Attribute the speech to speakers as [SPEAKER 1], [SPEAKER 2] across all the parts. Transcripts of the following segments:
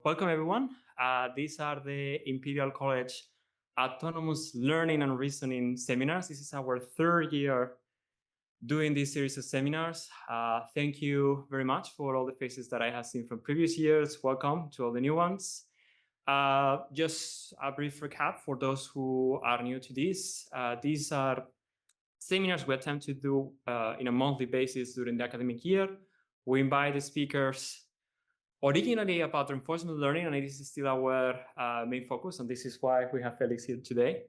[SPEAKER 1] Welcome, everyone. These are the Imperial College Autonomous Learning and Reasoning seminars. This is our third year doing this series of seminars. Thank you very much for all the faces that I have seen from previous years. Welcome to all the new ones. Just a brief recap for those who are new to this. These are seminars we attempt to do in a monthly basis during the academic year. We invite the speakers originally about reinforcement learning, and this is still our main focus, and this is why we have Felix here today.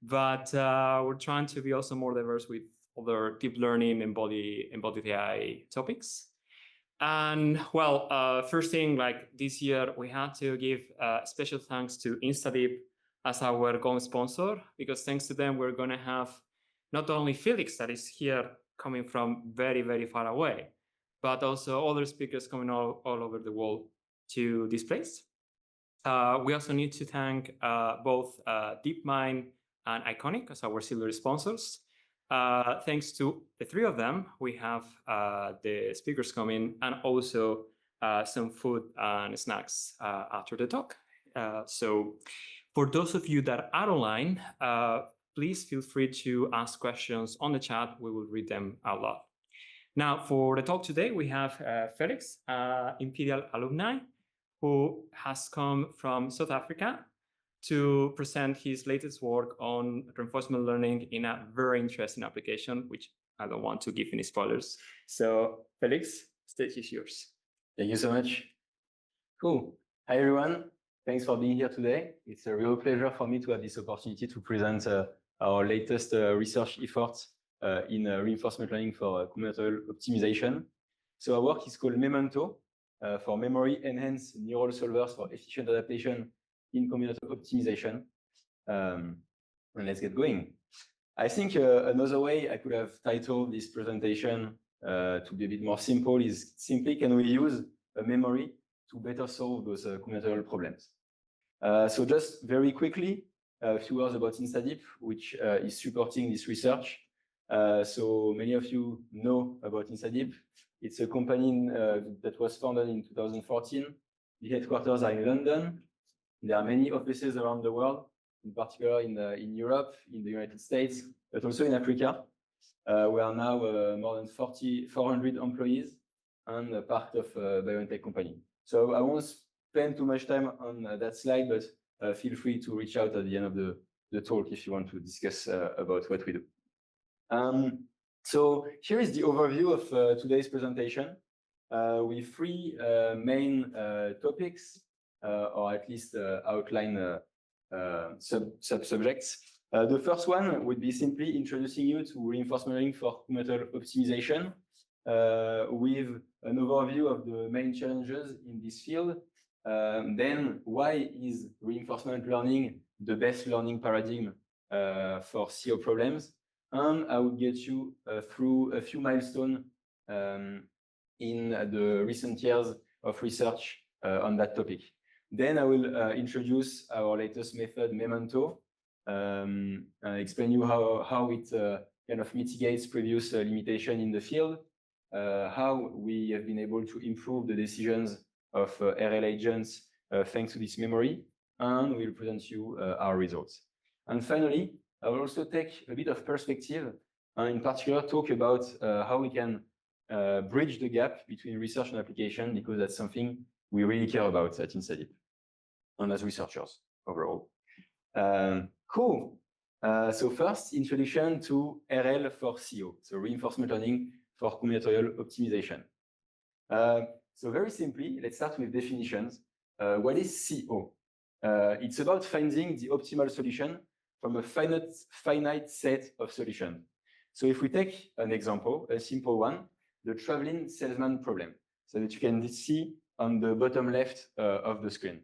[SPEAKER 1] But we're trying to be also more diverse with other deep learning, embodied AI topics. And well, first thing, like this year, we had to give special thanks to InstaDeep as our gold sponsor, because thanks to them, we're going to have not only Felix that is here coming from very, very far away, but also other speakers coming all over the world to this place. We also need to thank both DeepMind and Iconic as our silver sponsors. Thanks to the three of them, we have the speakers coming and also some food and snacks after the talk. So for those of you that are online, please feel free to ask questions on the chat. We will read them out loud. Now, for the talk today, we have Félix, Imperial alumni, who has come from South Africa to present his latest work on reinforcement learning in a very interesting application, which I don't want to give any spoilers. So, Félix, stage is yours.
[SPEAKER 2] Thank you so much. Cool. Hi, everyone. Thanks for being here today. It's a real pleasure for me to have this opportunity to present our latest research efforts in reinforcement learning for combinatorial optimization. So our work is called MEMENTO for Memory Enhanced Neural Solvers for Efficient Adaptation in Combinatorial Optimization. And let's get going. I think another way I could have titled this presentation to be a bit more simple is simply, can we use a memory to better solve those combinatorial problems? So just very quickly, a few words about InstaDeep, which is supporting this research. So many of you know about InstaDeep. It's a company that was founded in 2014. The headquarters are in London. There are many offices around the world, in particular in Europe, in the United States, but also in Africa. We are now more than 400 employees and a part of a biotech company. So I won't spend too much time on that slide, but feel free to reach out at the end of the talk if you want to discuss about what we do. So here is the overview of today's presentation with three main topics, or at least outline sub-subjects. The first one would be simply introducing you to reinforcement learning for combinatorial optimization with an overview of the main challenges in this field. Then why is reinforcement learning the best learning paradigm for CO problems? And I will get you through a few milestones in the recent years of research on that topic. Then I will introduce our latest method, MEMENTO, explain you how it kind of mitigates previous limitation in the field, how we have been able to improve the decisions of RL agents thanks to this memory, and we'll present you our results. And finally, I will also take a bit of perspective and in particular talk about how we can bridge the gap between research and application, because that's something we really care about at InstaDeep and as researchers overall. Cool. So first, introduction to RL for CO, so reinforcement learning for combinatorial optimization. So very simply, let's start with definitions. What is CO? It's about finding the optimal solution from a finite set of solutions. So if we take an example, a simple one, the traveling salesman problem, so that you can see on the bottom left of the screen.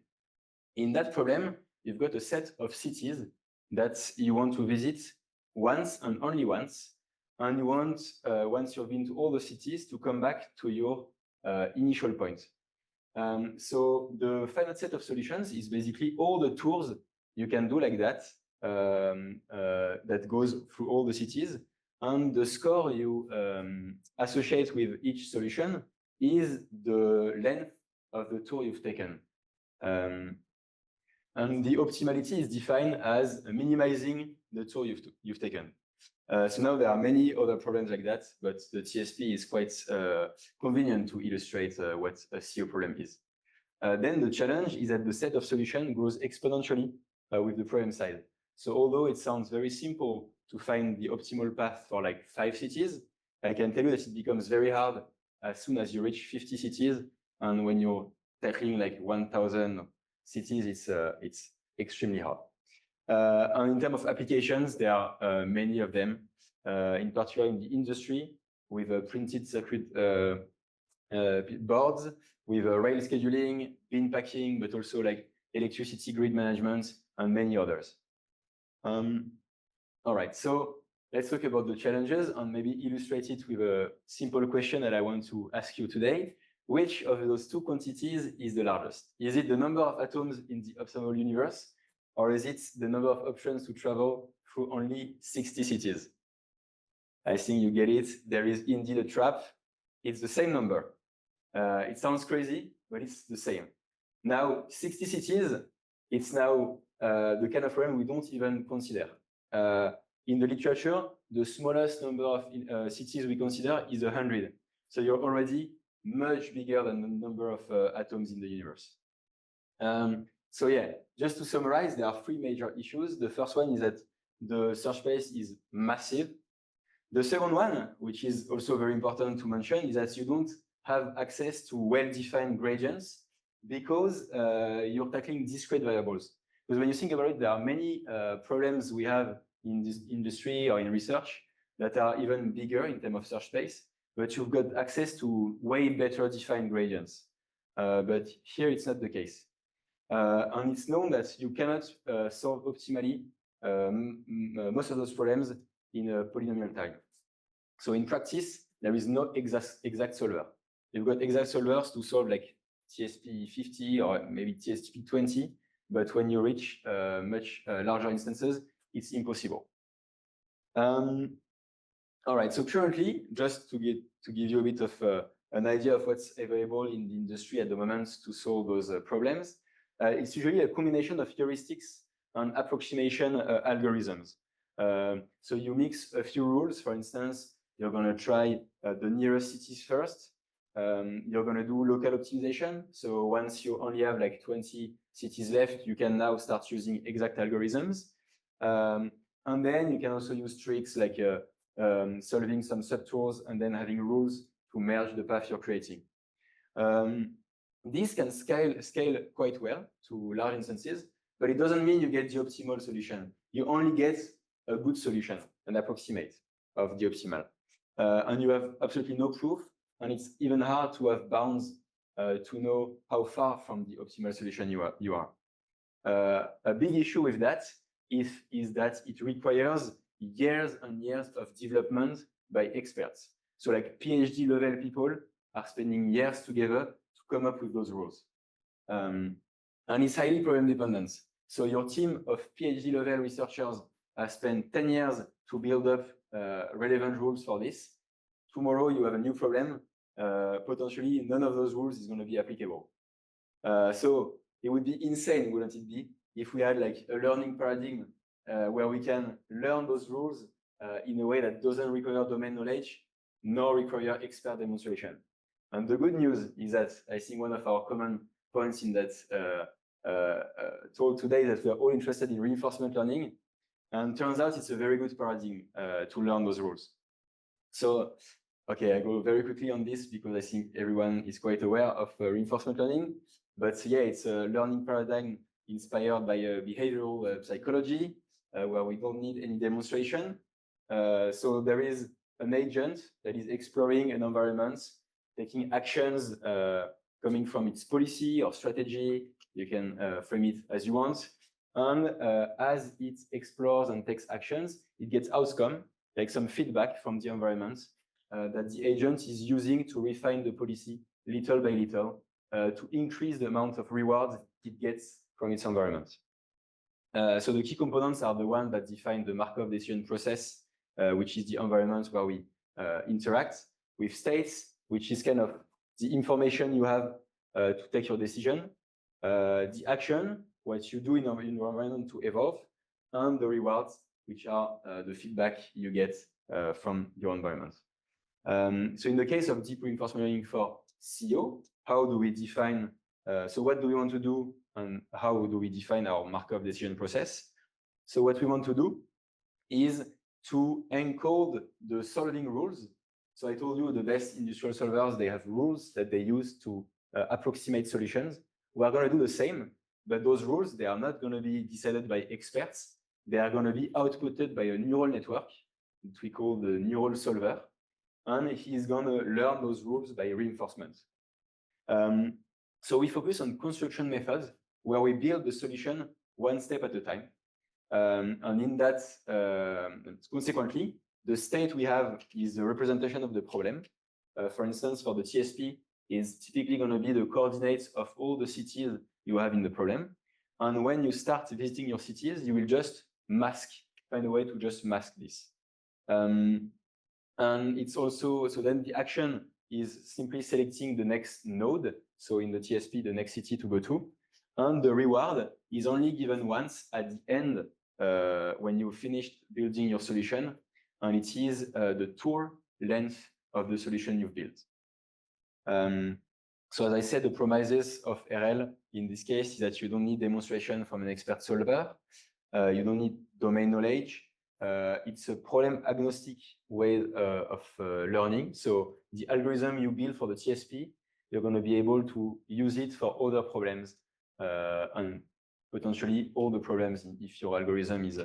[SPEAKER 2] In that problem, you've got a set of cities that you want to visit once and only once, and you want, once you've been to all the cities, to come back to your initial point. So the finite set of solutions is basically all the tours you can do like that, that goes through all the cities, and the score you associate with each solution is the length of the tour you've taken. And the optimality is defined as minimizing the toll you've taken. So now there are many other problems like that, but the TSP is quite convenient to illustrate what a CO problem is. Then the challenge is that the set of solutions grows exponentially with the problem size. So although it sounds very simple to find the optimal path for like 5 cities, I can tell you that it becomes very hard as soon as you reach 50 cities. And when you're tackling like 1,000 cities, it's extremely hard. And in terms of applications, there are many of them, in particular in the industry, with printed circuit boards, with rail scheduling, bin packing, but also like electricity grid management and many others. All right, so let's talk about the challenges and maybe illustrate it with a simple question that I want to ask you today. Which of those two quantities is the largest? Is it the number of atoms in the optimal universe, or is it the number of options to travel through only 60 cities? I think you get it. There is indeed a trap. It's the same number. It sounds crazy, but it's the same. Now, 60 cities, it's now the kind of problem we don't even consider. In the literature, the smallest number of cities we consider is 100. So you're already much bigger than the number of atoms in the universe. So yeah, just to summarize, there are 3 major issues. The first one is that the search space is massive. The second one, which is also very important to mention, is that you don't have access to well-defined gradients because you're tackling discrete variables. Because when you think about it, there are many problems we have in this industry or in research that are even bigger in terms of search space, but you've got access to way better defined gradients. But here it's not the case. And it's known that you cannot solve optimally most of those problems in a polynomial time. So in practice, there is no exact solver. You've got exact solvers to solve like TSP 50 or maybe TSP 20, but when you reach much larger instances, it's impossible. All right, so currently, just to give you a bit of an idea of what's available in the industry at the moment to solve those problems, it's usually a combination of heuristics and approximation algorithms. So you mix a few rules. For instance, you're going to try the nearest cities first. You're going to do local optimization. So once you only have like 20 cities left, you can now start using exact algorithms. And then you can also use tricks like solving some subtours and then having rules to merge the path you're creating. This can scale quite well to large instances, but it doesn't mean you get the optimal solution. You only get a good solution, an approximate of the optimal. And you have absolutely no proof, and it's even hard to have bounds to know how far from the optimal solution you are. A big issue with that is that it requires years and years of development by experts. So like PhD level people are spending years together to come up with those rules. And it's highly problem dependent. So your team of PhD level researchers has spent 10 years to build up relevant rules for this. Tomorrow you have a new problem. Potentially none of those rules is going to be applicable. So it would be insane, wouldn't it be, if we had like a learning paradigm where we can learn those rules in a way that doesn't require domain knowledge, nor require expert demonstration. And the good news is that I think one of our common points in that talk today is that we are all interested in reinforcement learning. And turns out it's a very good paradigm to learn those rules. So, okay, I go very quickly on this because I think everyone is quite aware of reinforcement learning. But yeah, it's a learning paradigm inspired by behavioral psychology, where we don't need any demonstration. So there is an agent that is exploring an environment, taking actions coming from its policy or strategy. You can frame it as you want. And as it explores and takes actions, it gets outcome, like some feedback from the environment that the agent is using to refine the policy little by little to increase the amount of rewards it gets from its environment. So the key components are the ones that define the Markov decision process, which is the environment where we interact with states, which is kind of the information you have to take your decision. the action, what you do in your environment to evolve, and the rewards, which are the feedback you get from your environment. So in the case of deep reinforcement learning for CEO, how do we define, so what do we want to do and how do we define our Markov decision process? So what we want to do is to encode the solving rules. So I told you the best industrial solvers, they have rules that they use to approximate solutions. We are going to do the same, but those rules, they are not going to be decided by experts. They are going to be outputted by a neural network, which we call the neural solver, and he's going to learn those rules by reinforcement. So we focus on construction methods where we build the solution one step at a time. And in that, consequently, the state we have is the representation of the problem. For instance, for the TSP, is typically going to be the coordinates of all the cities you have in the problem. And when you start visiting your cities, you will just find a way to just mask this. And it's also, so then the action is simply selecting the next node. So in the TSP, the next city to go to. And the reward is only given once at the end when you finished building your solution. And it is the tour length of the solution you've built. So as I said, the promises of RL in this case is that you don't need demonstration from an expert solver. You don't need domain knowledge. It's a problem agnostic way of learning. So the algorithm you build for the TSP, you're going to be able to use it for other problems and potentially all the problems if your algorithm is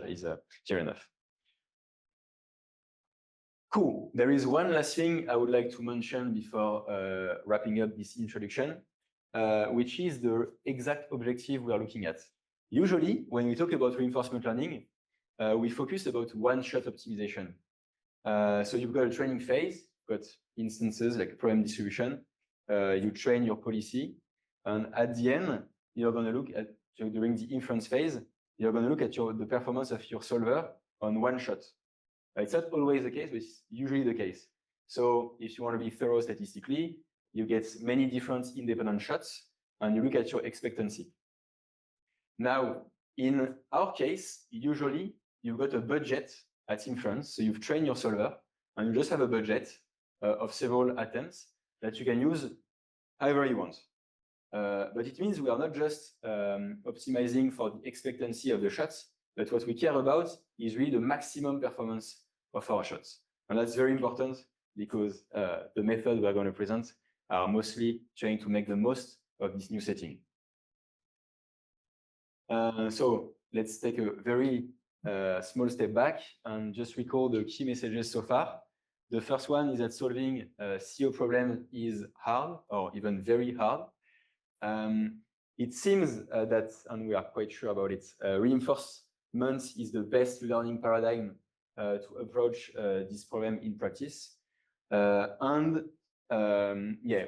[SPEAKER 2] clear enough. Cool. There is one last thing I would like to mention before wrapping up this introduction, which is the exact objective we are looking at. Usually, when we talk about reinforcement learning, we focus about one-shot optimization. So you've got a training phase, got instances like problem distribution, you train your policy, and at the end, you're going to look at, during the inference phase, you're going to look at the performance of your solver on one shot. It's not always the case, but it's usually the case. So if you want to be thorough statistically, you get many different independent shots, and you look at your expectancy. Now, in our case, usually you've got a budget at inference. So you've trained your solver, and you just have a budget of several attempts that you can use however you want. But it means we are not just optimizing for the expectancy of the shots, but what we care about is really the maximum performance of our shots. And that's very important because the method we are going to present are mostly trying to make the most of this new setting. So let's take a very small step back and just recall the key messages so far. The first one is that solving a CEO problem is hard or even very hard. It seems that, and we are quite sure about it, reinforcement is the best learning paradigm to approach this problem in practice. Yeah,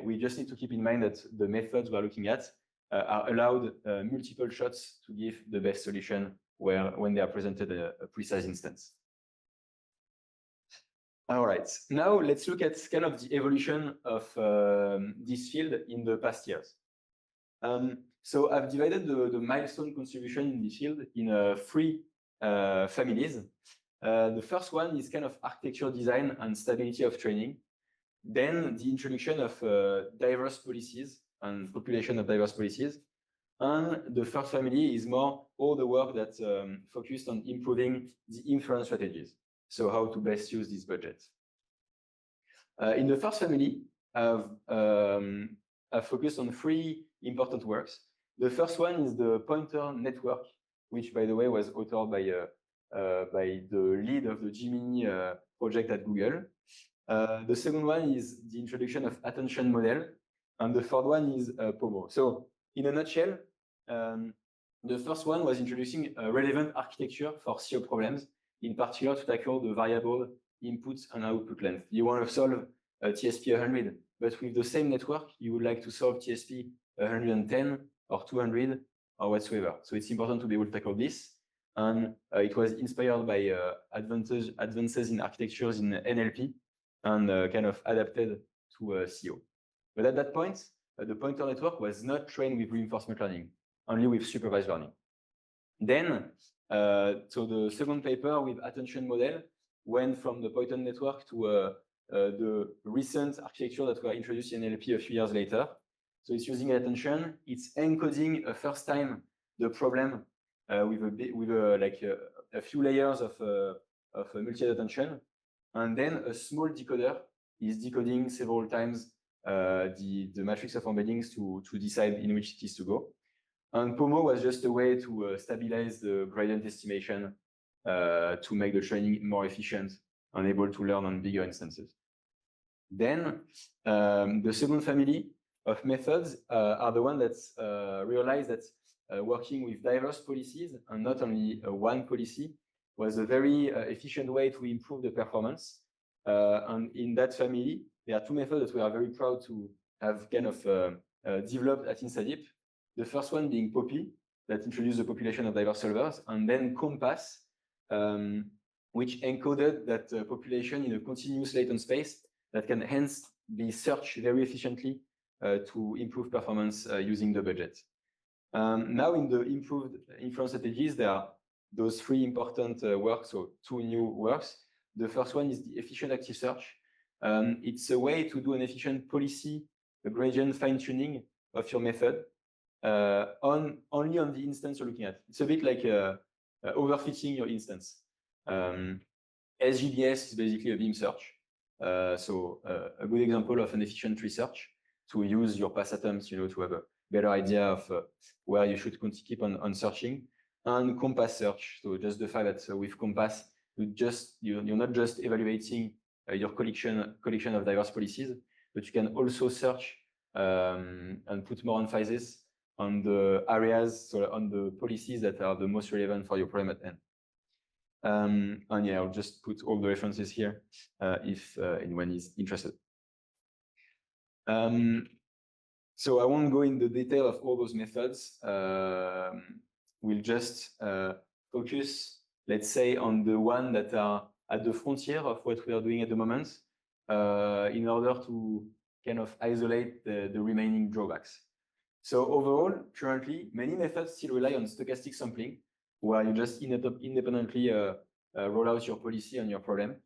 [SPEAKER 2] we just need to keep in mind that the methods we're looking at are allowed multiple shots to give the best solution when they are presented a precise instance. All right, now let's look at kind of the evolution of this field in the past years. So I've divided the milestone contribution in this field in 3 families. The first one is kind of architecture design and stability of training. Then the introduction of diverse policies and population of diverse policies. And the third family is more all the work that focused on improving the inference strategies. So how to best use this budget. In the first family, I've focused on 3 important works. The first one is the pointer network, which, by the way, was authored by the lead of the Gemini project at Google. The second one is the introduction of attention model. And the third one is POMO. So in a nutshell, the first one was introducing a relevant architecture for CEO problems, in particular to tackle the variable input and output length. You want to solve TSP 100, but with the same network, you would like to solve TSP 110 or 200 or whatsoever. So it's important to be able to tackle this. And it was inspired by advances in architectures in NLP and kind of adapted to CEO. But at that point, the pointer network was not trained with reinforcement learning. only with supervised learning. Then, so the second paper with attention model went from the Python network to the recent architecture that were introduced in NLP a few years later. So it's using attention. It's encoding a first time the problem with a few layers of multi-head attention, and then a small decoder is decoding several times the matrix of embeddings to decide in which it is to go. And POMO was just a way to stabilize the gradient estimation to make the training more efficient and able to learn on bigger instances. Then the second family of methods are the one that's realized that working with diverse policies and not only one policy was a very efficient way to improve the performance. And in that family, there are two methods that we are very proud to have kind of developed at InstaDeep. The first one being POPI, that introduced the population of diverse solvers, and then Compass, which encoded that population in a continuous latent space that can hence be searched very efficiently to improve performance using the budget. Now in the improved inference strategies, there are those three important works, so two new works. The first one is the efficient active search. It's a way to do an efficient policy gradient fine-tuning of your method only on the instance you're looking at. It's a bit like overfitting your instance. SGDS is basically a beam search. So a good example of an efficient tree search to use your pass atoms, to have a better idea of where you should keep on searching. And Compass search, so just the fact that with Compass, you're not just evaluating your collection of diverse policies, but you can also search and put more emphasis on the areas, so on the policies that are the most relevant for your problem at hand. And yeah, I'll just put all the references here if anyone is interested. So I won't go in the detail of all those methods. We'll just focus, let's say, on the one that are at the frontier of what we are doing at the moment in order to kind of isolate the remaining drawbacks. So overall, currently, many methods still rely on stochastic sampling, where you just independently roll out your policy on your problem.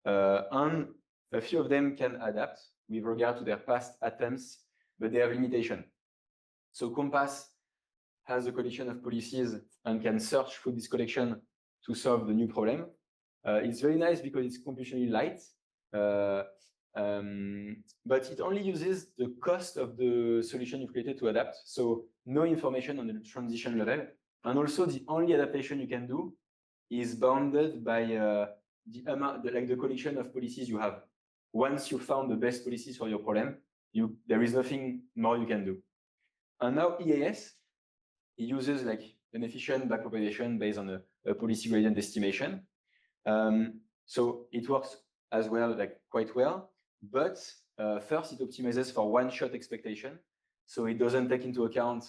[SPEAKER 2] And a few of them can adapt with regard to their past attempts, but they have limitation. So Compass has a collection of policies and can search through this collection to solve the new problem. It's very nice because it's computationally light, but it only uses the cost of the solution you've created to adapt. So no information on the transition level. And also the only adaptation you can do is bounded by the amount, the collection of policies you have. Once you found the best policies for your problem, there is nothing more you can do. And now EAS, it uses like an efficient backpropagation based on a policy gradient estimation. So it works as well, like quite well. But first, it optimizes for one-shot expectation. So it doesn't take into account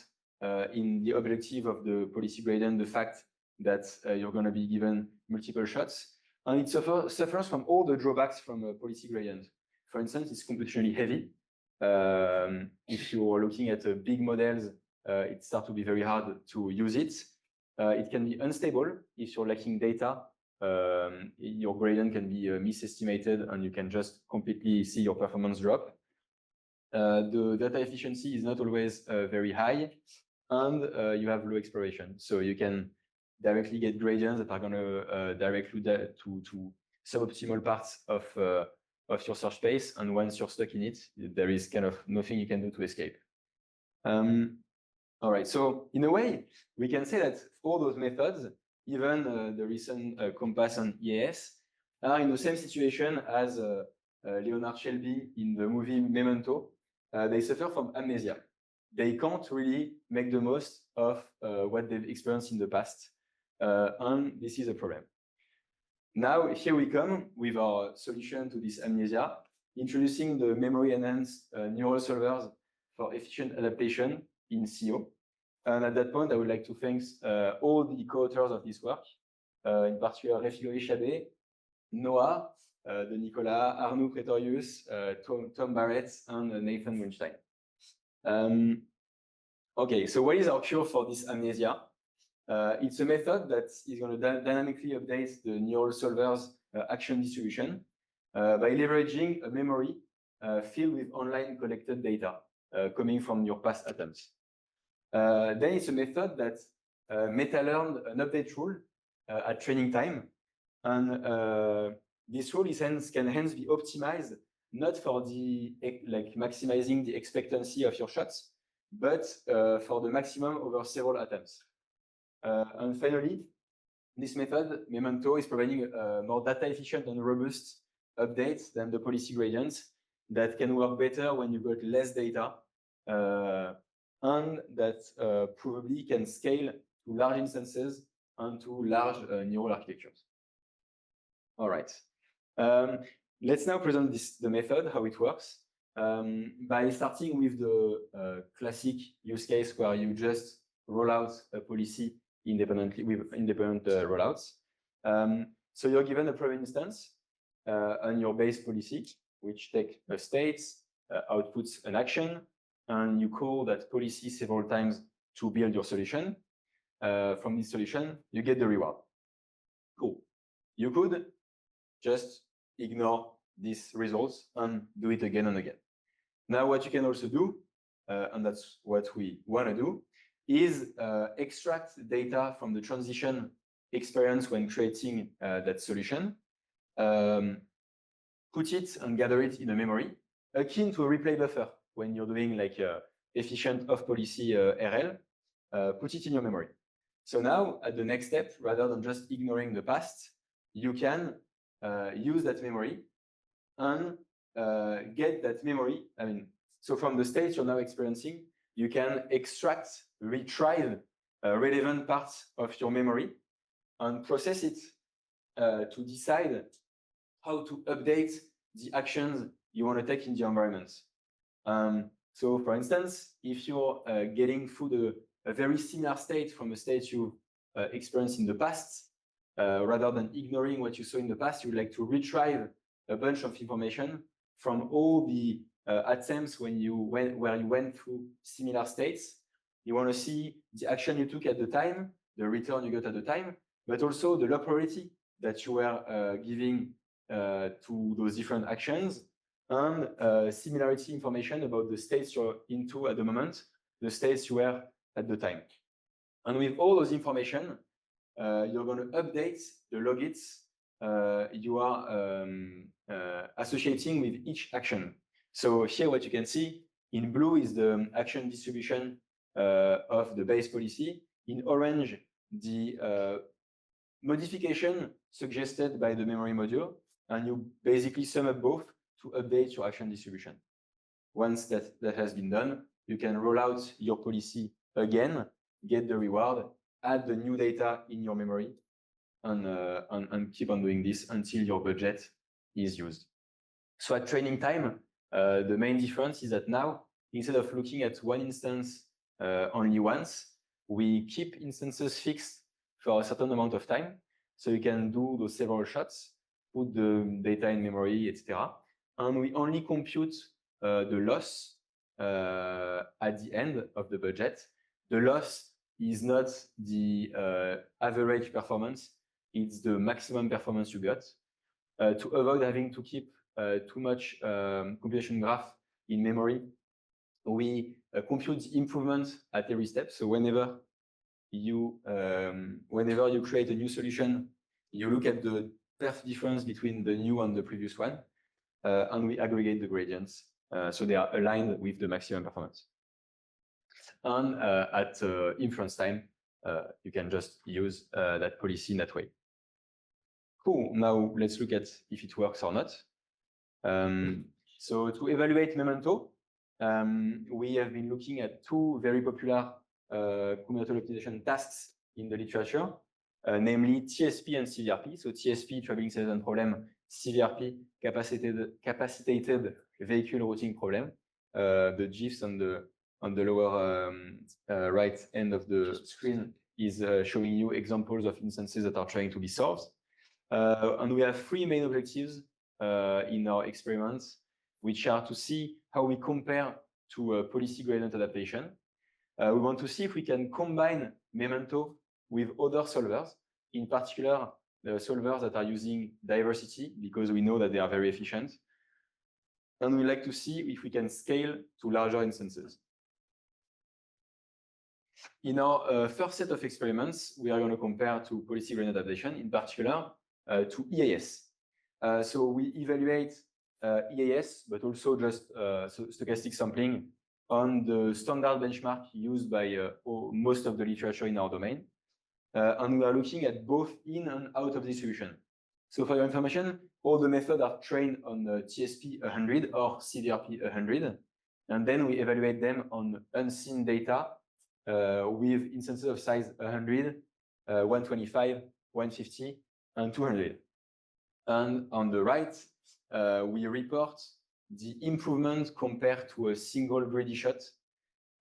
[SPEAKER 2] in the objective of the policy gradient the fact that you're going to be given multiple shots. And it suffers from all the drawbacks from a policy gradient. For instance, it's computationally heavy. If you're looking at big models, it starts to be very hard to use it. It can be unstable if you're lacking data. Your gradient can be misestimated and you can just completely see your performance drop. The data efficiency is not always very high, and you have low exploration. So you can directly get gradients that are going to direct you to suboptimal parts of your search space. And once you're stuck in it, there is kind of nothing you can do to escape. All right, so in a way, we can say that all those methods, even the recent Compass and EAS, are in the same situation as Leonard Shelby in the movie Memento. They suffer from amnesia. They can't really make the most of what they've experienced in the past. And this is a problem. Now, here we come with our solution to this amnesia, introducing the memory-enhanced neural solvers for efficient adaptation in CO. And at that point, I would like to thank all the co-authors of this work, in particular, Refiguri Chabé, Noah, de Nicolas, Arnaud Pretorius, Tom Barrett, and Nathan Winstein. Okay, so what is our cure for this amnesia? It's a method that is going to dynamically update the neural solver's action distribution by leveraging a memory filled with online collected data coming from your past attempts. Then it's a method that meta-learned an update rule at training time. And this rule can hence be optimized not for the maximizing the expectancy of your shots, but for the maximum over several attempts. And finally, this method, MEMENTO, is providing a more data efficient and robust updates than the policy gradients that can work better when you got less data and that probably can scale to large instances and to large neural architectures. All right. Let's now present the method, how it works, by starting with the classic use case where you just roll out a policy independently with independent rollouts. So you're given a private instance on your base policy, which takes a state, outputs an action, and you call that policy several times to build your solution. From this solution, you get the reward. Cool. You could just ignore these results and do it again and again. Now, what you can also do, and that's what we want to do, is extract data from the transition experience when creating that solution, put it and gather it in a memory, akin to a replay buffer when you're doing like efficient off-policy RL, put it in your memory. So now, at the next step, rather than just ignoring the past, you can use that memory and get that memory. I mean, so from the state you're now experiencing, you can extract, retrieve relevant parts of your memory and process it to decide how to update the actions you want to take in the environment. So for instance, if you're getting through a very similar state from a state you experienced in the past, rather than ignoring what you saw in the past, you would like to retrieve a bunch of information from all the attempts where you went through similar states. You want to see the action you took at the time, the return you got at the time, but also the low priority that you were giving to those different actions, and similarity information about the states you're into at the moment, the states you were at the time. And with all those information, you're going to update the logits you are associating with each action. So here what you can see in blue is the action distribution of the base policy. In orange, the modification suggested by the memory module, and you basically sum up both to update your action distribution. Once that has been done, you can roll out your policy again, get the reward, add the new data in your memory, and keep on doing this until your budget is used. So at training time, the main difference is that now, instead of looking at one instance only once, we keep instances fixed for a certain amount of time. So you can do those several shots, put the data in memory, etc. And we only compute the loss at the end of the budget. The loss is not the average performance, it's the maximum performance you got. To avoid having to keep too much computation graph in memory, we compute the improvement at every step. So whenever you create a new solution, you look at the perf difference between the new and the previous one, and we aggregate the gradients so they are aligned with the maximum performance. And at inference time, you can just use that policy in that way. Cool. Now let's look at if it works or not. So to evaluate MEMENTO, we have been looking at two very popular combinatorial optimization tasks in the literature, namely TSP and CVRP. So TSP, traveling salesman problem, CVRP, capacitated vehicle routing problem. The GIFs on the lower right end of the screen is showing you examples of instances that are trying to be solved. And we have three main objectives in our experiments, which are to see how we compare to policy gradient adaptation, We want to see if we can combine MEMENTO with other solvers, in particular, the solvers that are using diversity, because we know that they are very efficient. And we like to see if we can scale to larger instances. In our first set of experiments, we are going to compare to policy-oriented adaptation, in particular to EAS. So we evaluate EAS, but also just stochastic sampling on the standard benchmark used by most of the literature in our domain. And we are looking at both in and out of distribution. So for your information, all the methods are trained on the TSP 100 or CDRP 100. And then we evaluate them on unseen data with instances of size 100, 125, 150, and 200. And on the right, we report the improvement compared to a single greedy shot.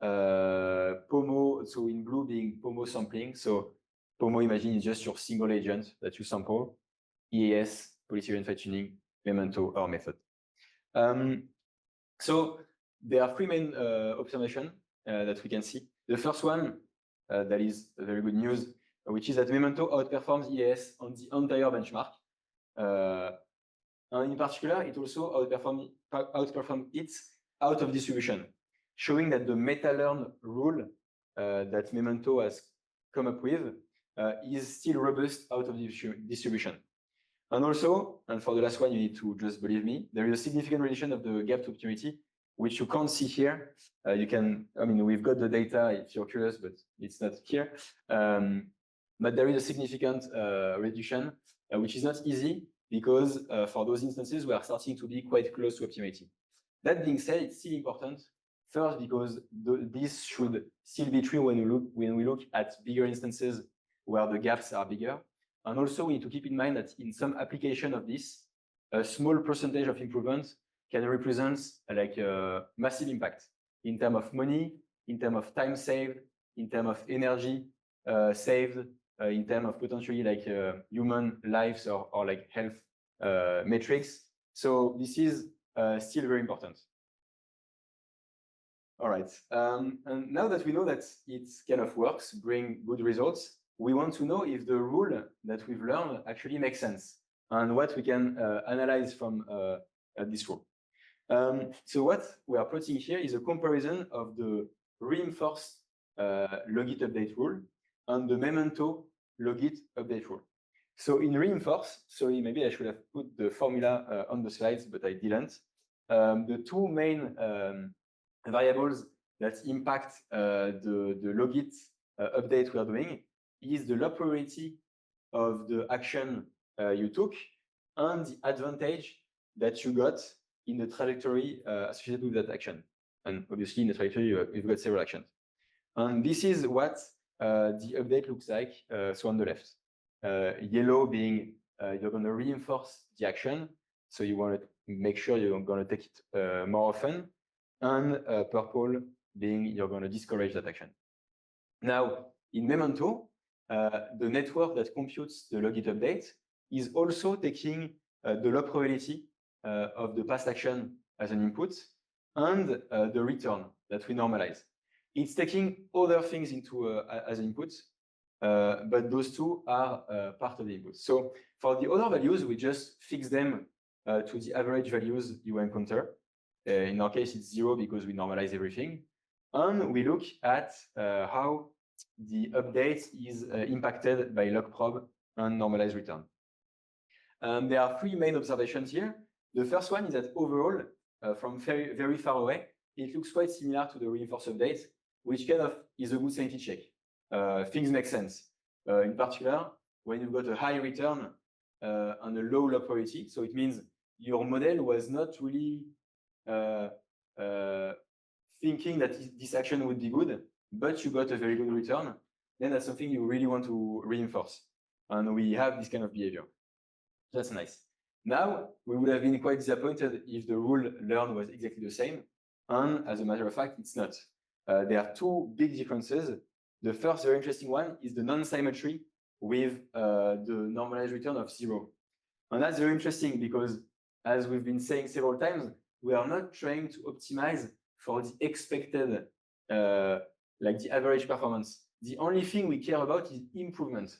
[SPEAKER 2] POMO, so in blue being POMO sampling. So POMO, imagine, is just your single agent that you sample. EAS, policy-oriented tuning, MEMENTO, or method. So there are three main observations that we can see. The first one, that is very good news, which is that MEMENTO outperforms EAS on the entire benchmark. And in particular, it also outperforms it out of distribution, showing that the meta-learn rule that MEMENTO has come up with is still robust out of distribution. And also, and for the last one, you need to just believe me, there is a significant reduction of the gap to optimality, which you can't see here. You can, I mean, we've got the data if you're curious, but it's not here. But there is a significant reduction, which is not easy because for those instances, we are starting to be quite close to optimality. That being said, it's still important. First, because this should still be true when we look at bigger instances where the gaps are bigger. And also, we need to keep in mind that in some application of this, a small percentage of improvement can represent like a massive impact in terms of money, in terms of time saved, in terms of energy saved, in terms of potentially like human lives or like health metrics. So this is still very important. All right. And now that we know that it kind of works, bring good results, we want to know if the rule that we've learned actually makes sense and what we can analyze from this rule. So what we are plotting here is a comparison of the reinforced logit update rule and the MEMENTO logit update rule. So in reinforce, sorry, maybe I should have put the formula on the slides, but I didn't. The two main variables that impact the logit update we are doing is the log probability of the action you took and the advantage that you got in the trajectory associated with that action. And obviously in the trajectory, you've got several actions. And this is what the update looks like. So on the left, yellow being you're going to reinforce the action. So you want to make sure you're going to take it more often. And purple being you're going to discourage that action. Now, in MEMENTO, the network that computes the logit update is also taking the log probability of the past action as an input and the return that we normalize. It's taking other things into as input, but those two are part of the input. So for the other values, we just fix them to the average values you encounter. In our case, it's 0 because we normalize everything. And we look at how the update is impacted by log prob and normalized return. There are three main observations here. The first one is that overall, from very, very far away, it looks quite similar to the reinforced update, which kind of is a good sanity check. Things make sense. In particular, when you've got a high return and a low log probability, so it means your model was not really thinking that this action would be good, but you got a very good return, then that's something you really want to reinforce. And we have this kind of behavior. That's nice. Now, we would have been quite disappointed if the rule learned was exactly the same. And as a matter of fact, it's not. There are two big differences. The first very interesting one is the non-symmetry with the normalized return of 0. And that's very interesting because, as we've been saying several times, we are not trying to optimize for the expected like the average performance. The only thing we care about is improvement.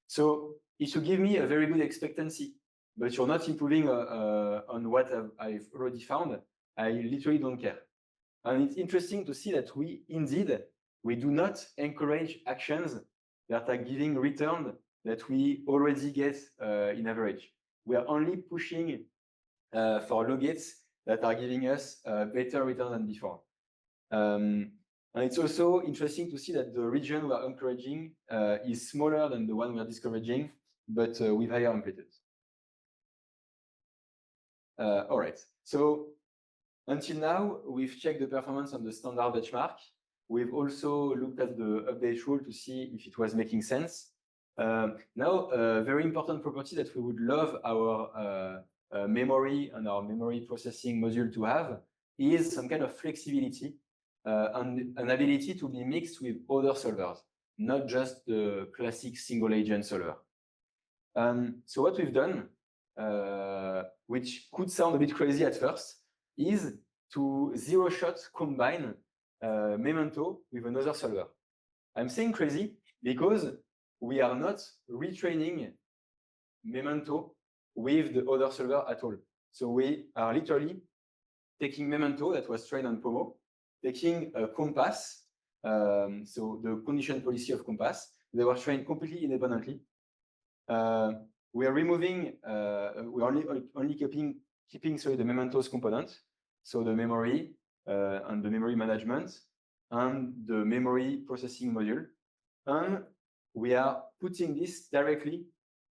[SPEAKER 2] So if you give me a very good expectancy, but you're not improving on what I've already found, I literally don't care. And it's interesting to see that we do not encourage actions that are giving return that we already get in average. We are only pushing for low gates that are giving us better return than before. And it's also interesting to see that the region we are encouraging is smaller than the one we are discouraging, but with higher amplitudes. All right, so until now, we've checked the performance on the standard benchmark. We've also looked at the update rule to see if it was making sense. Now, a very important property that we would love our memory and our memory processing module to have is some kind of flexibility and an ability to be mixed with other solvers, not just the classic single agent solver. So what we've done, which could sound a bit crazy at first, is to zero-shot combine MEMENTO with another solver. I'm saying crazy because we are not retraining MEMENTO with the other solver at all. So we are literally taking MEMENTO that was trained on POMO, taking a compass, so the condition policy of compass. They were trained completely independently. We are removing, we're only keeping the MEMENTO's component, so the memory and the memory management and the memory processing module. And we are putting this directly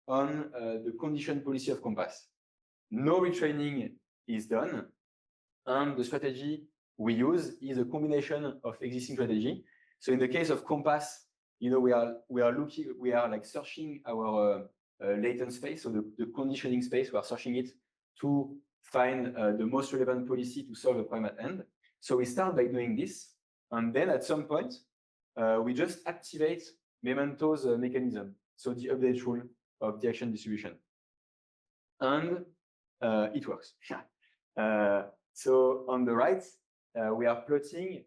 [SPEAKER 2] on the condition policy of compass. No retraining is done. And the strategy we use is a combination of existing strategy. So in the case of compass, you know, we are like searching our latent space, so the conditioning space, we are searching it to find the most relevant policy to solve a prime at end. So we start by doing this, and then at some point, we just activate MEMENTO's mechanism, so the update rule of the action distribution. And it works. So on the right, we are plotting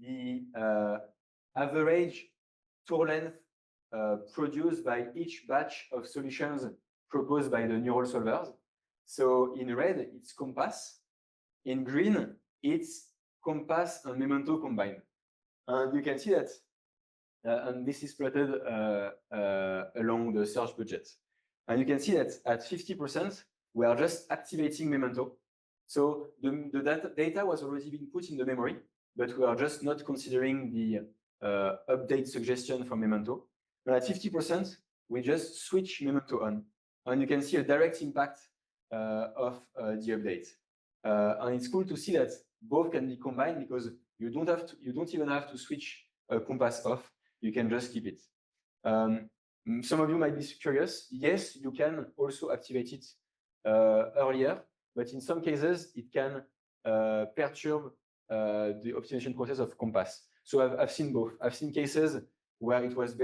[SPEAKER 2] the average tour length produced by each batch of solutions proposed by the neural solvers. So in red, it's compass. In green, it's compass and MEMENTO combined. And you can see that, and this is plotted along the search budget. And you can see that at 50%, we are just activating MEMENTO. So the data was already being put in the memory, but we are just not considering the update suggestion from MEMENTO. And at 50%, we just switch MEMENTO on. And you can see a direct impact of the update. And it's cool to see that both can be combined because you don't even have to switch compass off. You can just keep it. Some of you might be curious. Yes, you can also activate it earlier, but in some cases, it can perturb the optimization process of compass. So I've seen both. I've seen cases where it was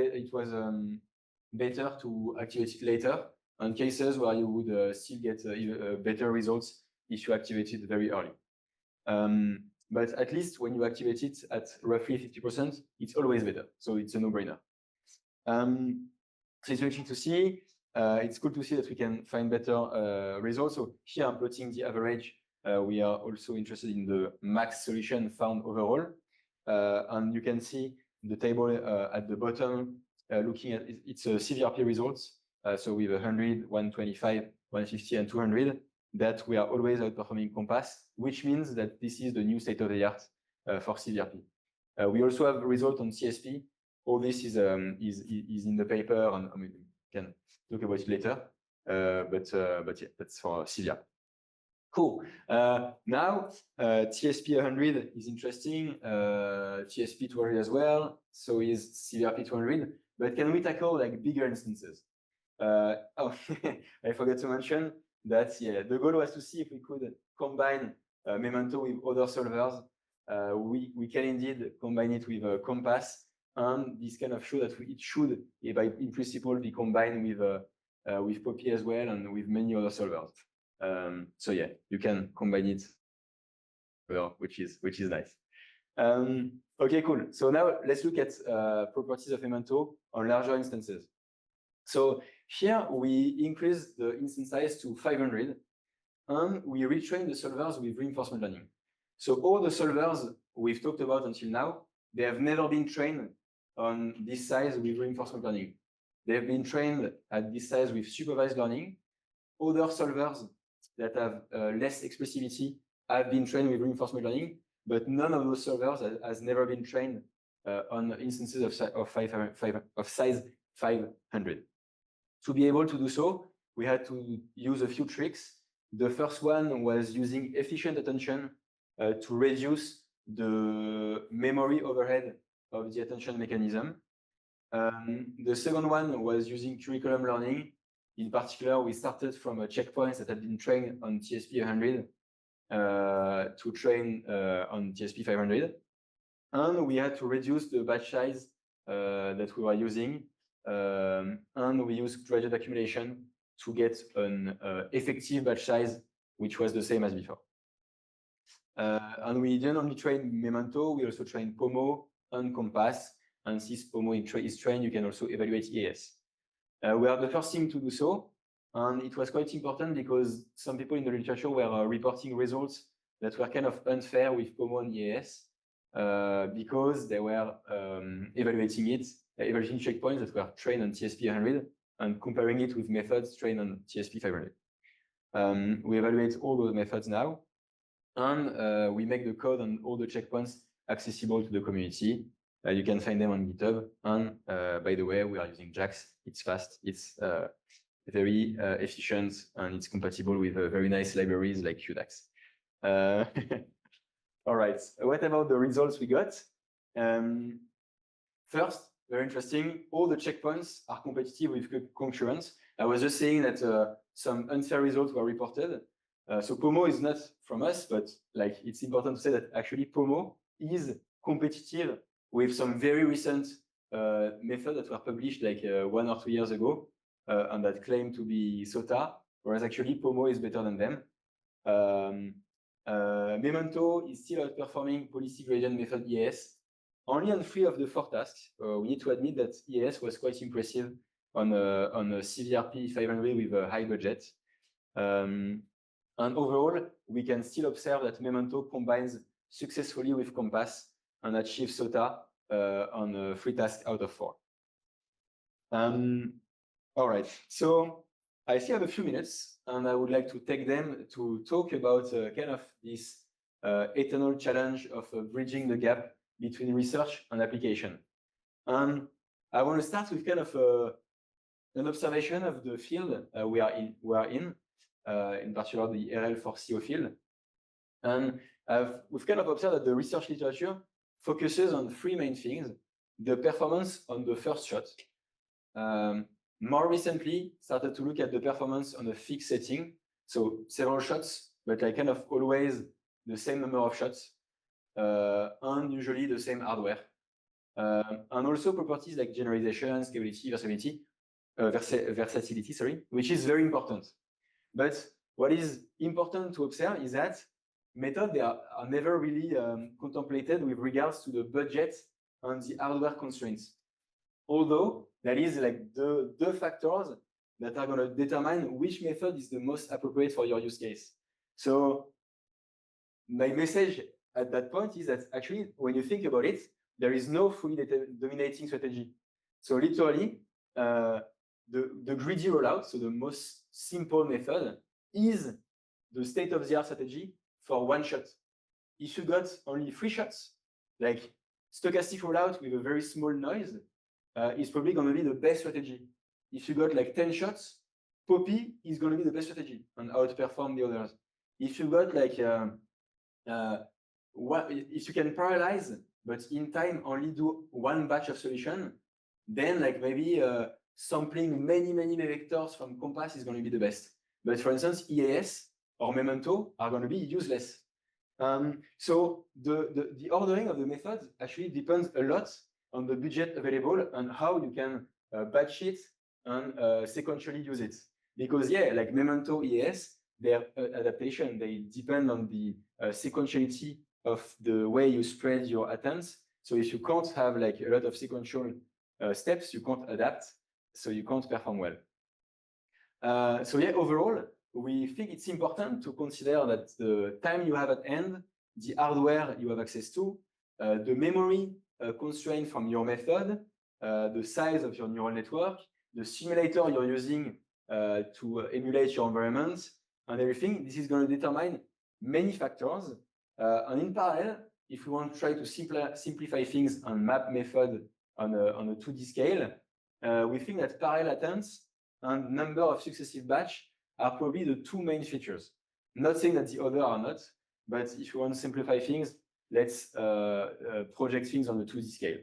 [SPEAKER 2] better to activate it later, and cases where you would still get better results if you activate it very early. But at least when you activate it at roughly 50%, it's always better. So it's a no-brainer. So it's interesting to see. It's cool to see that we can find better results. So here I'm plotting the average. We are also interested in the max solution found overall. And you can see the table at the bottom looking at its CVRP results. So with 100, 125, 150, and 200, that we are always outperforming compass, which means that this is the new state of the art for CVRP. We also have a result on CSP. All this is in the paper, and I mean, we can talk about it later. But yeah, that's for CVRP. Cool. Now, TSP 100 is interesting. TSP 200 as well. So is CVRP 200. But can we tackle like bigger instances? Oh, I forgot to mention that, yeah, the goal was to see if we could combine MEMENTO with other solvers. We can indeed combine it with compass, and this kind of show that it should, in principle, be combined with POPI as well and with many other solvers. So yeah, you can combine it, well, which is nice. Okay, cool. So now let's look at properties of MEMENTO on larger instances. So here we increase the instance size to 500, and we retrain the solvers with reinforcement learning. So all the solvers we've talked about until now, they have never been trained on this size with reinforcement learning. They have been trained at this size with supervised learning. Other solvers that have less expressivity have been trained with reinforcement learning, but none of those solvers has never been trained on instances of size 500. To be able to do so, we had to use a few tricks. The first one was using efficient attention to reduce the memory overhead of the attention mechanism. The second one was using curriculum learning. In particular, we started from checkpoints that had been trained on TSP 100 to train on TSP 500. And we had to reduce the batch size that we were using. And we used gradient accumulation to get an effective batch size, which was the same as before. And we didn't only train MEMENTO, we also trained POMO and COMPASS. And since POMO is trained, you can also evaluate EAS. We are the first team to do so. And it was quite important because some people in the literature were reporting results that were kind of unfair with POMO and EAS because they were evaluating checkpoints that were trained on TSP 100 and comparing it with methods trained on TSP 500. We evaluate all those methods now, and we make the code on all the checkpoints accessible to the community. You can find them on GitHub. And by the way, we are using JAX. It's fast. It's very efficient, and it's compatible with very nice libraries like QDAX. All right. What about the results we got? First, very interesting. All the checkpoints are competitive with concurrence. I was just saying that some unfair results were reported. So POMO is not from us, but like it's important to say that actually POMO is competitive with some very recent methods that were published like 1 or 2 years ago and that claim to be SOTA, whereas actually POMO is better than them. MEMENTO is still outperforming policy gradient method EAS. Only on 3 of the 4 tasks. We need to admit that EAS was quite impressive on a CVRP 500 with a high budget. And overall, we can still observe that MEMENTO combines successfully with COMPASS and achieves SOTA on 3 tasks out of 4. All right, so I still have a few minutes, and I would like to take them to talk about kind of this eternal challenge of bridging the gap between research and application. And I want to start with kind of an observation of the field we are in particular the RL4CO field. And we've kind of observed that the research literature focuses on 3 main things: the performance on the first shot. More recently, started to look at the performance on a fixed setting, so several shots, but like kind of always the same number of shots, and usually the same hardware. And also properties like generalization, scalability, versatility, sorry, which is very important. But what is important to observe is that methods they are never really contemplated with regards to the budget and the hardware constraints. Although that is like the factors that are going to determine which method is the most appropriate for your use case. So my message at that point is that actually, when you think about it, there is no fully dominating strategy. So literally, the greedy rollout, so the most simple method, is the state-of-the-art strategy for 1 shot. If you got only 3 shots, like stochastic rollout with a very small noise, is probably going to be the best strategy. If you got like 10 shots, Poppy is going to be the best strategy and outperform the others. If you got like if you can parallelize, but in time only do 1 batch of solution, then like maybe sampling many vectors from COMPASS is going to be the best. But for instance, EAS or MEMENTO are going to be useless. So the ordering of the methods actually depends a lot on the budget available and how you can batch it and sequentially use it. Because yeah, like MEMENTO, EAS, their adaptation, they depend on the sequentiality of the way you spread your attempts. So if you can't have like a lot of sequential steps, you can't adapt, so you can't perform well. So yeah, overall, we think it's important to consider that the time you have at hand, the hardware you have access to, the memory constraint from your method, the size of your neural network, the simulator you're using to emulate your environment, and everything. This is going to determine many factors. And in parallel, if we want to try to simplify things and map method on a 2D scale, we think that parallel attempts and number of successive batch are probably the two main features. Not saying that the other are not, but if you want to simplify things, let's project things on the 2D scale.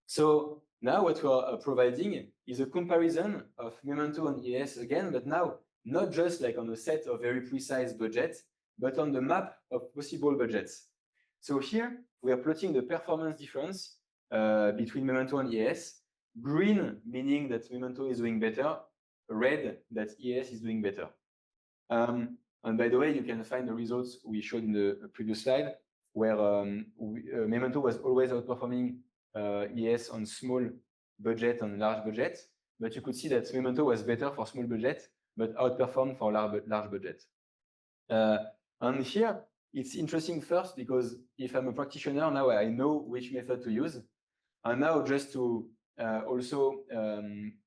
[SPEAKER 2] So now what we're providing is a comparison of MEMENTO and EAS again, but now not just like on a set of very precise budgets, but on the map of possible budgets. So here we are plotting the performance difference between MEMENTO and EAS. Green meaning that MEMENTO is doing better, red that EAS is doing better. And by the way, you can find the results we showed in the previous slide, where MEMENTO was always outperforming EAS on small budget and large budget, but you could see that MEMENTO was better for small budget, but outperformed for large budget. And here, it's interesting first, because if I'm a practitioner, now I know which method to use. And now just to also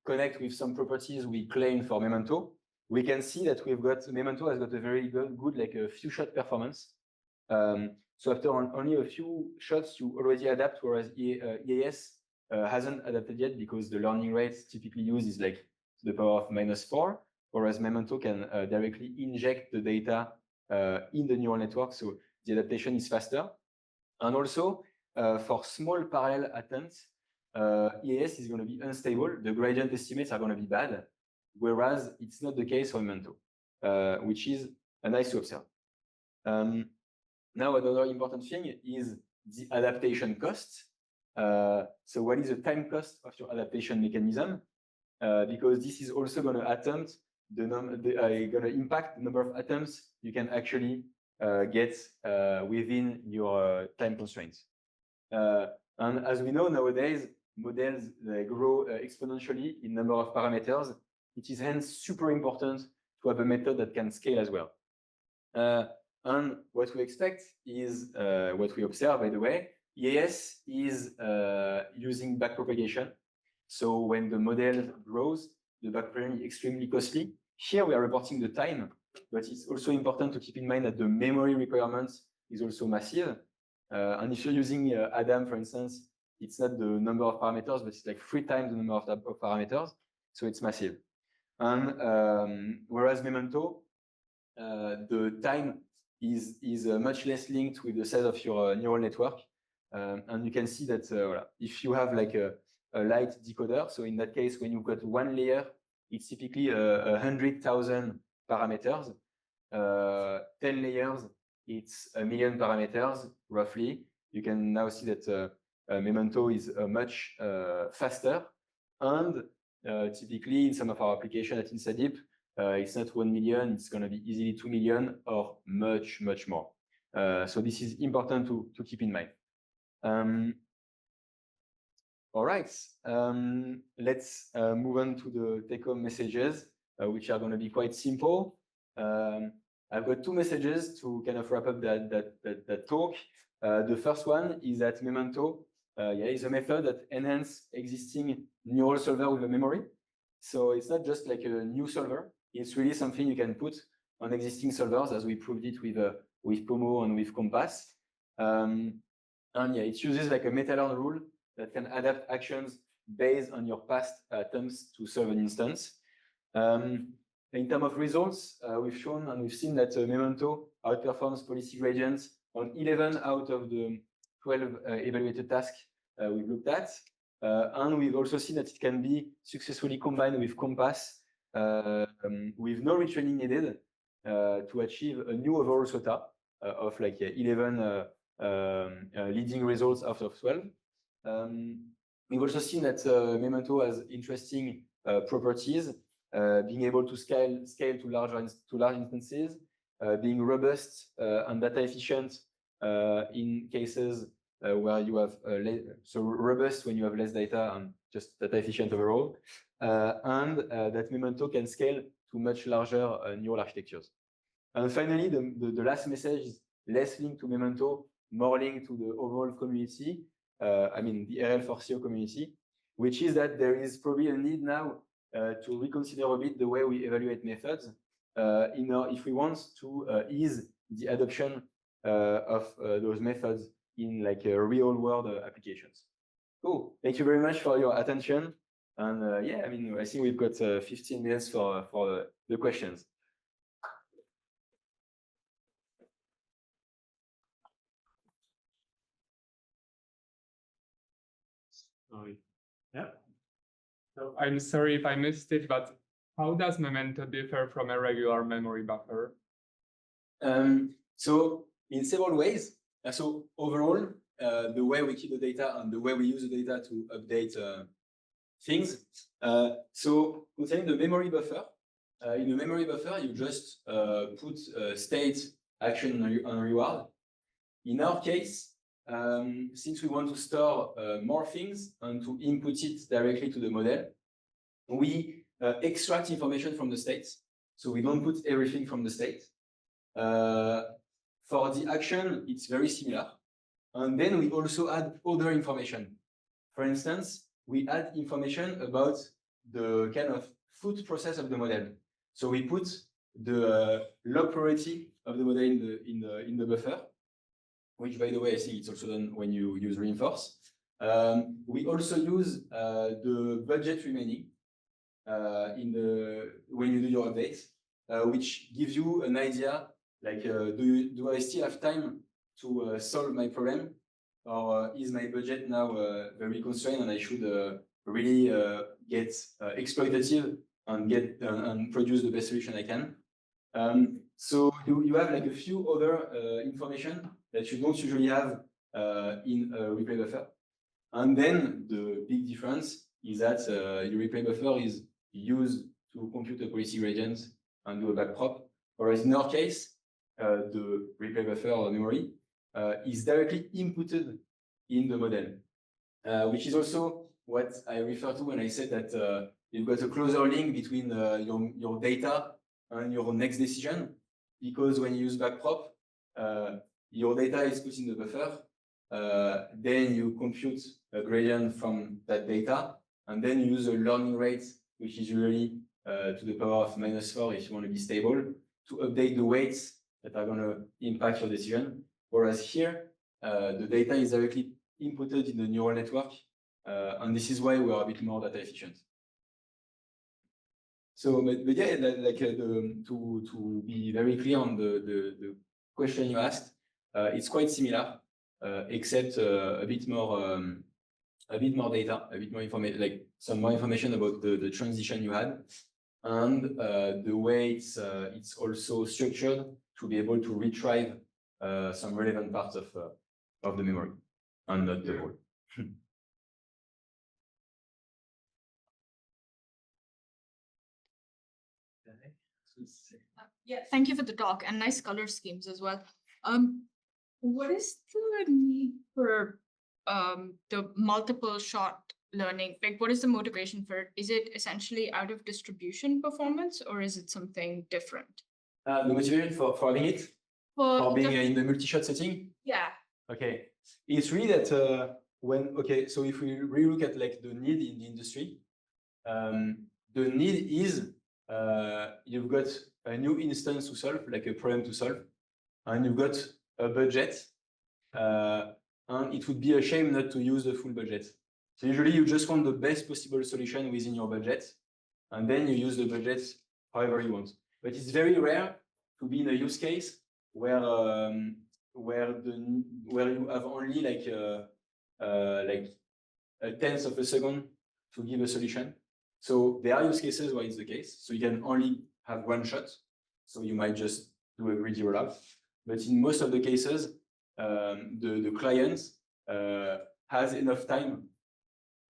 [SPEAKER 2] connect with some properties we claim for MEMENTO, we can see that MEMENTO has got a very good like a few shot performance. So after only a few shots, you already adapt, whereas EAS hasn't adapted yet because the learning rate typically used is like to the power of -4, whereas MEMENTO can directly inject the data in the neural network, so the adaptation is faster. And also, for small parallel attempts, EAS is going to be unstable. The gradient estimates are going to be bad, whereas it's not the case for MEMENTO, which is nice to observe. Now, another important thing is the adaptation cost. So what is the time cost of your adaptation mechanism? Because this is also going to impact the number of attempts you can actually get within your time constraints. And as we know nowadays, models they grow exponentially in number of parameters. It is hence super important to have a method that can scale as well. And what we expect is what we observe, by the way. EAS is using backpropagation. So when the model grows, the backpropagation is extremely costly. Here we are reporting the time, but it's also important to keep in mind that the memory requirements is also massive. And if you're using Adam, for instance, it's not the number of parameters, but it's like 3 times the number of parameters. So it's massive. And whereas MEMENTO, the time is much less linked with the size of your neural network. And you can see that if you have like a light decoder, so in that case, when you've got one layer, it's typically 100,000 parameters. 10 layers, it's 1 million parameters, roughly. You can now see that MEMENTO is much faster. And typically, in some of our applications at InstaDeep, it's not 1 million, it's going to be easily 2 million or much, much more. So this is important to keep in mind. All right, let's move on to the take-home messages, which are going to be quite simple. I've got 2 messages to kind of wrap up that talk. The first one is that MEMENTO is a method that enhances existing neural solver with a memory. So it's not just like a new solver. It's really something you can put on existing solvers, as we proved it with Pomo and with Compass. And yeah, it uses like a meta-learn rule that can adapt actions based on your past attempts to solve an instance. In terms of results, we've shown and we've seen that MEMENTO outperforms policy gradients on 11 out of the 12 evaluated tasks we've looked at. And we've also seen that it can be successfully combined with Compass with no retraining needed to achieve a new overall SOTA of like 11 leading results out of 12. We've also seen that MEMENTO has interesting properties, being able to scale to large instances, being robust and data efficient in cases where you have so robust when you have less data and just data efficient overall, and that Memento can scale to much larger neural architectures. And finally, the last message is less linked to Memento, more linked to the overall community, I mean the RL4CO community, which is that there is probably a need now to reconsider a bit the way we evaluate methods if we want to ease the adoption of those methods in like real world applications. Cool. Thank you very much for your attention. And yeah, I mean, I think we've got 15 minutes for the questions.
[SPEAKER 3] Yeah. So I'm sorry if I missed it, but how does Memento differ from a regular memory buffer?
[SPEAKER 2] So in several ways. So overall, the way we keep the data and the way we use the data to update things. So concerning the memory buffer, in the memory buffer, you just put state, action, and reward. In our case, since we want to store more things and to input it directly to the model, we extract information from the state. So we don't put everything from the state. For the action, it's very similar. And then we also add other information. For instance, we add information about the kind of food process of the model. So we put the log priority of the model in the buffer, which, by the way, I think it's also done when you use reinforce. We also use the budget remaining when you do your updates, which gives you an idea like, do I still have time to solve my problem, or is my budget now very constrained and I should really get exploitative and produce the best solution I can? So you have like a few other information that you don't usually have in a replay buffer. And then the big difference is that your replay buffer is used to compute a policy gradient and do a backprop, whereas in our case, the replay buffer or memory is directly inputted in the model, which is also what I refer to when I said that you've got a closer link between your data and your next decision, because when you use backprop, your data is put in the buffer, then you compute a gradient from that data, and then you use a learning rate, which is usually to the power of -4 if you want to be stable, to update the weights that are going to impact your decision. Whereas here, the data is directly inputted in the neural network, and this is why we are a bit more data efficient. So, but yeah, like to be very clear on the question you asked, it's quite similar, except a bit more data, a bit more information, like some more information about the transition you had, and the way it's also structured to be able to retrieve some relevant parts of the memory, and not the whole.
[SPEAKER 4] Yeah, thank you for the talk and nice color schemes as well. What is the need for the multiple shot learning? Like, what is the motivation for it? Is it essentially out of distribution performance, or is it something different?
[SPEAKER 2] The motivation for having it? For being in the multi-shot setting?
[SPEAKER 4] Yeah.
[SPEAKER 2] Okay. It's really that so if we relook at like the need in the industry, the need is you've got a new instance to solve, like a problem to solve, and you've got a budget, and it would be a shame not to use the full budget. So usually you just want the best possible solution within your budget, and then you use the budget however you want. But it's very rare to be in a use case where you have only like a tenth of a second to give a solution. So there are use cases where it's the case. So you can only have one shot. So you might just do a greedy rollout. But in most of the cases, the client has enough time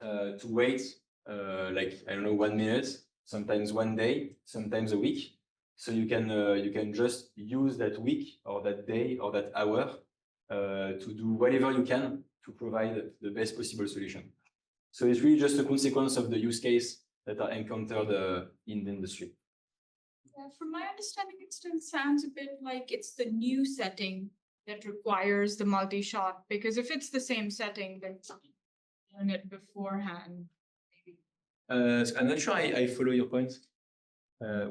[SPEAKER 2] to wait, like, I don't know, 1 minute, sometimes 1 day, sometimes a week. So you can just use that week or that day or that hour to do whatever you can to provide the best possible solution. So it's really just a consequence of the use case that are encountered in the industry.
[SPEAKER 4] Yeah, from my understanding, it still sounds a bit like it's the new setting that requires the multi-shot, because if it's the same setting, then doing it beforehand, maybe.
[SPEAKER 2] I'm not sure I follow your point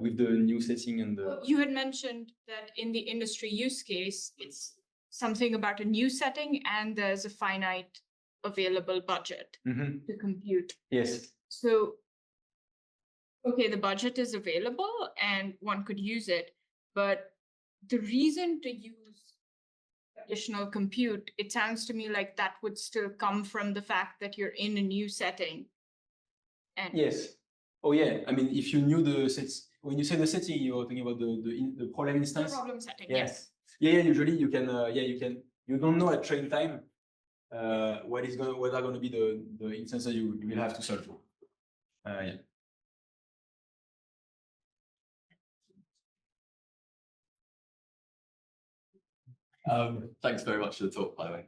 [SPEAKER 2] with the new setting and the.
[SPEAKER 4] Well, you had mentioned that in the industry use case, it's something about a new setting and there's a finite available budget to compute.
[SPEAKER 2] Yes.
[SPEAKER 4] So, okay, the budget is available and one could use it, but the reason to use additional compute, it sounds to me like that would still come from the fact that you're in a new setting. And
[SPEAKER 2] Yes. Oh yeah. I mean, if you knew the sets, when you say the setting, you're talking about the problem
[SPEAKER 4] the
[SPEAKER 2] instance.
[SPEAKER 4] problem setting,
[SPEAKER 2] Yeah.
[SPEAKER 4] yes.
[SPEAKER 2] Yeah. Usually you can. You don't know at train time what are going to be the instances you will have to solve for. Yeah.
[SPEAKER 5] Thanks very much for the talk, by the way.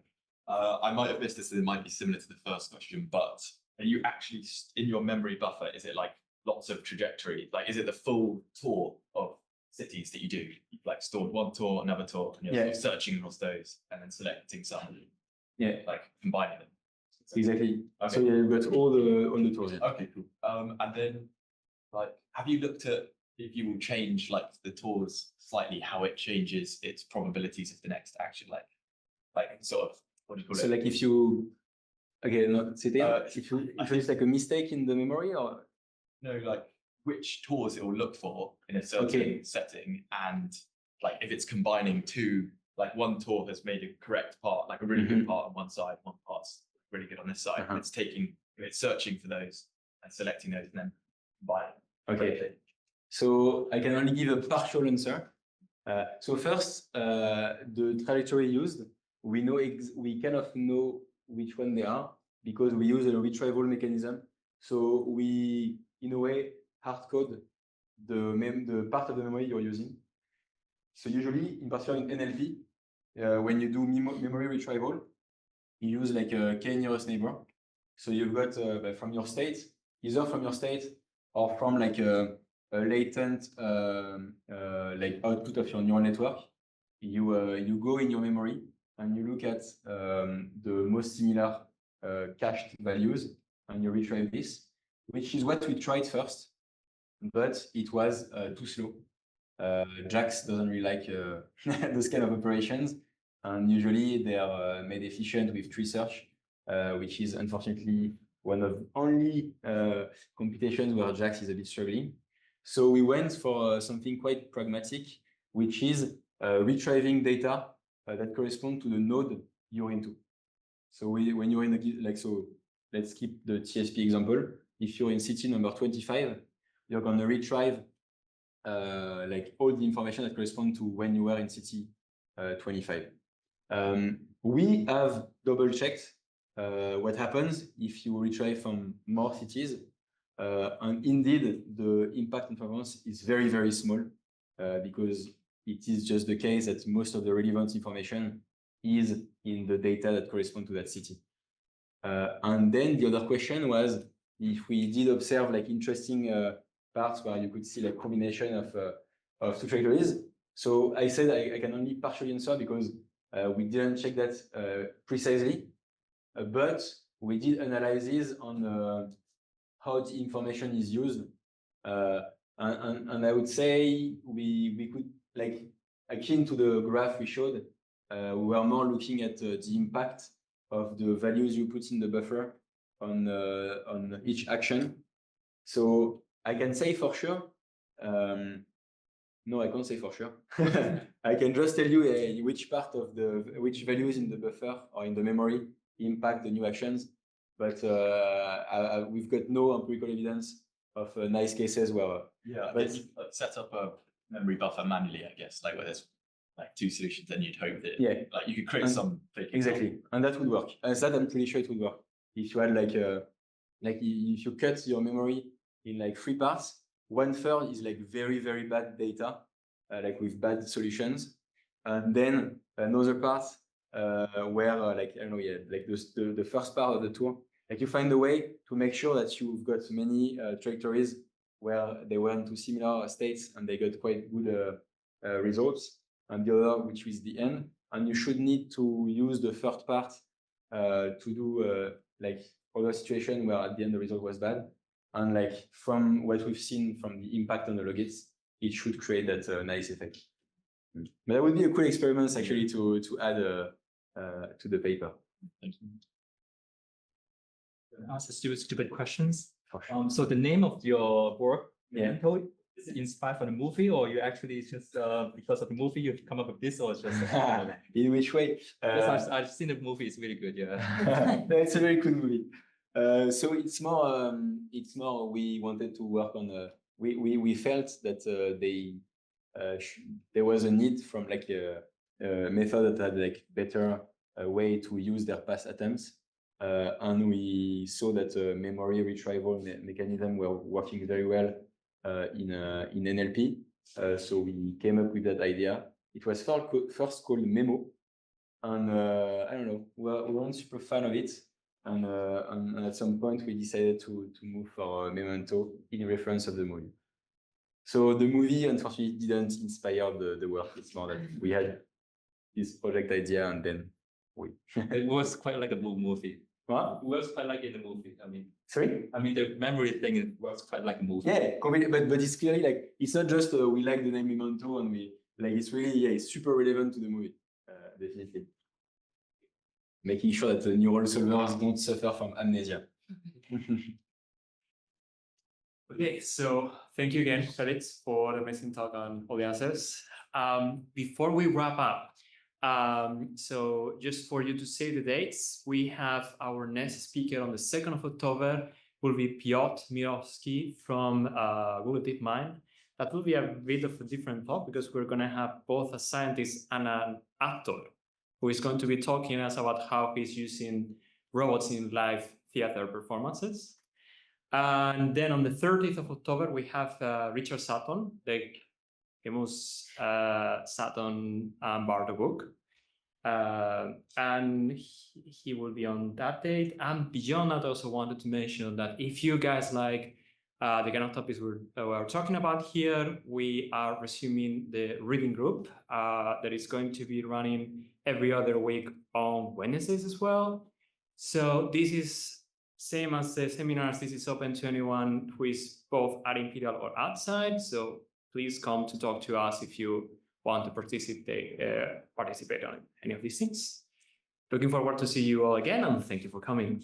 [SPEAKER 5] I might have missed this, and it might be similar to the first question, but are you actually in your memory buffer? Is it like lots of trajectory? Like, is it the full tour of cities that you do? You've like stored one tour, another tour, and you're sort of searching across those and then selecting some.
[SPEAKER 2] Yeah.
[SPEAKER 5] Like combining them.
[SPEAKER 2] Exactly.
[SPEAKER 5] Okay.
[SPEAKER 2] So yeah, you've got all the tours. Yeah.
[SPEAKER 5] Okay, cool. And then, like, have you looked at if you will change like the tours slightly, how it changes its probabilities of the next action, like sort of what do you call
[SPEAKER 2] So
[SPEAKER 5] it?
[SPEAKER 2] like if you if you introduce like a mistake in the memory or
[SPEAKER 5] No, like which tours it will look for in a certain setting, and like if it's combining two, like one tour has made a correct part, like a really good part on one side, one part's really good on this side. And it's searching for those and selecting those and then combining.
[SPEAKER 2] Okay. So I can only give a partial answer. So first, the trajectory used, we kind of know which one they are because we use a retrieval mechanism. So we, in a way, hard code the part of the memory you're using. So usually, in particular in NLP, when you do memory retrieval, you use like a k-nearest neighbor. So you've got from your state, either from your state or from like a latent like output of your neural network. You go in your memory and you look at the most similar cached values and you retrieve this, which is what we tried first, but it was too slow. JAX doesn't really like those kind of operations, and usually they are made efficient with tree search, which is unfortunately one of only computations where JAX is a bit struggling. So we went for something quite pragmatic, which is retrieving data that correspond to the node you're into. So when you're in so let's keep the TSP example. If you're in city number 25, you're going to retrieve like all the information that correspond to when you were in city 25. We have double checked what happens if you retrieve from more cities. And indeed, the impact on performance is very, very small because it is just the case that most of the relevant information is in the data that correspond to that city. And then the other question was if we did observe like interesting parts where you could see like combination of two trajectories. So I said I can only partially answer because we didn't check that precisely, but we did analysis on how the information is used. And I would say we could, like akin to the graph we showed, we were more looking at the impact of the values you put in the buffer on each action. So I can say for sure, no, I can't say for sure. I can just tell you which part of which values in the buffer or in the memory impact the new actions. But we've got no empirical evidence of nice cases where.
[SPEAKER 5] Yeah, but you set up a memory buffer manually, I guess, like where there's like two solutions, then you'd hope that like you could create some fake
[SPEAKER 2] exactly, and that would work. And that I'm pretty sure it would work if you had like if you cut your memory in like 3 parts. 1/3 is like very, very bad data, like with bad solutions. And then another part where like, I don't know, yeah, like the first part of the tour, like you find a way to make sure that you've got many trajectories where they went to similar states and they got quite good results, and the other, which is the end. And you should need to use the third part to do like other situation where at the end the result was bad. And like from what we've seen from the impact on the logits, it should create that nice effect. But that would be a cool experiment actually to add to the paper.
[SPEAKER 5] Thank you.
[SPEAKER 6] Ask a stupid questions.
[SPEAKER 2] For sure.
[SPEAKER 6] So the name of your work,
[SPEAKER 2] Yeah.
[SPEAKER 6] MEMENTO, is it inspired from the movie, or you actually just because of the movie you've come up with this, or it's just?
[SPEAKER 2] In which way?
[SPEAKER 6] Because I've seen the movie; it's really good. Yeah.
[SPEAKER 2] No, it's a very cool movie. So it's more we wanted to work on we felt that there was a need from like a method that had like better way to use their past attempts, and we saw that memory retrieval mechanism were working very well in NLP. So we came up with that idea. It was first called Memo, and I don't know, we weren't super fan of it. And at some point we decided to move for MEMENTO in reference of the movie. So the movie unfortunately didn't inspire the work. It's more that we had this project idea and then
[SPEAKER 6] It was quite like a movie.
[SPEAKER 2] What?
[SPEAKER 6] It was quite like in the movie. I mean,
[SPEAKER 2] Sorry?
[SPEAKER 6] the memory thing it was quite like a movie.
[SPEAKER 2] Yeah, but it's clearly like it's not just we like the name MEMENTO and we like it's really it's super relevant to the movie, definitely. Making sure that the neural solvers don't suffer from amnesia.
[SPEAKER 1] Okay, so thank you again, Felix, for the amazing talk on all the answers. Before we wrap up, so just for you to say the dates, we have our next speaker on the 2nd of October will be Piotr Mirowski from Google DeepMind. That will be a bit of a different talk because we're going to have both a scientist and an actor who is going to be talking to us about how he's using robots in live theater performances. And then on the 30th of October, we have Richard Sutton, the famous Sutton and Bardo book. And he will be on that date. And beyond that, I also wanted to mention that if you guys like the kind of topics we're talking about here, we are resuming the reading group that is going to be running every other week on Wednesdays as well. So this is same as the seminars. This is open to anyone who is both at Imperial or outside. So please come to talk to us if you want to participate on any of these things. Looking forward to see you all again, and thank you for coming.